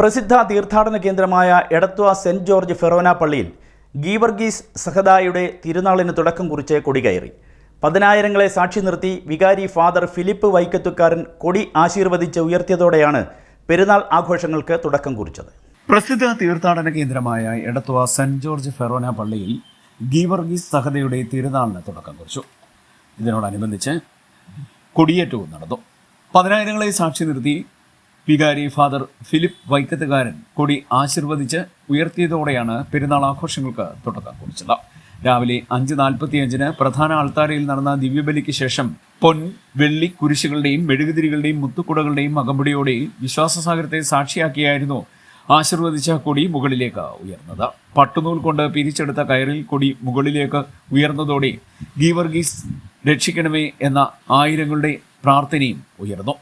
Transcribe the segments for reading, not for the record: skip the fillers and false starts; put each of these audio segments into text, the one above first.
പ്രസിദ്ധ തീർത്ഥാടന കേന്ദ്രമായ എടത്വ സെന്റ് ജോർജ് ഫെറോന പള്ളിയിൽ ഗീവർഗീസ് സഹദായുടെ തിരുനാളിന് തുടക്കം കുറിച്ച് കൊടി കയറി. പതിനായിരങ്ങളെ സാക്ഷി നിർത്തി വികാരി ഫാദർ ഫിലിപ്പ് വൈക്കത്തുകാരൻ കൊടി ആശീർവദിച്ച് ഉയർത്തിയതോടെയാണ് പെരുന്നാൾ ആഘോഷങ്ങൾക്ക് തുടക്കം കുറിച്ചത്. പ്രസിദ്ധ തീർത്ഥാടന കേന്ദ്രമായ എടത്വ സെന്റ് ജോർജ് ഫെറോന പള്ളിയിൽ ഗീവർഗീസ് സഹദയുടെ തിരുനാളിന് തുടക്കം കുറിച്ചു. ഇതിനോടനുബന്ധിച്ച് കൊടിയേറ്റവും നടന്നു. പതിനായിരങ്ങളെ സാക്ഷി നിർത്തി വികാരി ഫാദർ ഫിലിപ്പ് വൈക്കത്തുകാരൻ കൊടി ആശീർവദിച്ച് ഉയർത്തിയതോടെയാണ് പെരുന്നാൾ ആഘോഷങ്ങൾക്ക് തുടക്കം കുറിച്ചത്. രാവിലെ 5:45 പ്രധാന ആൾത്താരയിൽ നടന്ന ദിവ്യബലിക്ക് ശേഷം പൊൻ, വെള്ളി കുരിശുകളുടെയും മെഴുകുതിരികളുടെയും മുത്തുക്കുടകളുടെയും അകമ്പടിയോടെ വിശ്വാസസാഗരത്തെ സാക്ഷിയാക്കിയായിരുന്നു ആശീർവദിച്ച കൊടി മുകളിലേക്ക് ഉയർന്നത്. പട്ടുനൂൽ കൊണ്ട് പിരിച്ചെടുത്ത കയറിൽ കൊടി മുകളിലേക്ക് ഉയർന്നതോടെ ഗീവർഗീസ് രക്ഷിക്കണമേ എന്ന ആയിരങ്ങളുടെ പ്രാർത്ഥനയും ഉയർന്നു.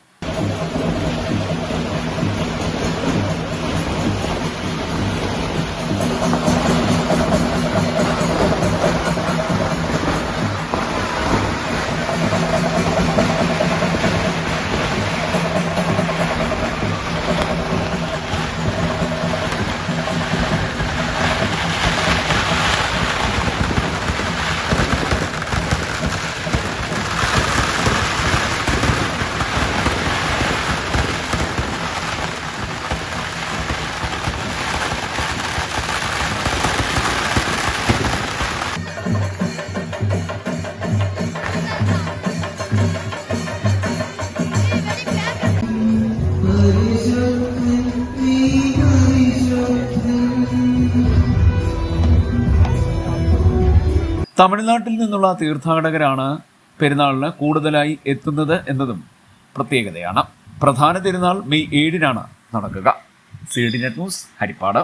തമിഴ്നാട്ടിൽ നിന്നുള്ള തീർത്ഥാടകരാണ് പെരുന്നാളിന് കൂടുതലായി എത്തുന്നത് എന്നതും പ്രത്യേകതയാണ്. പ്രധാന തിരുനാൾ മെയ് 7-നാണ് നടക്കുക. CDNet news, Harippad.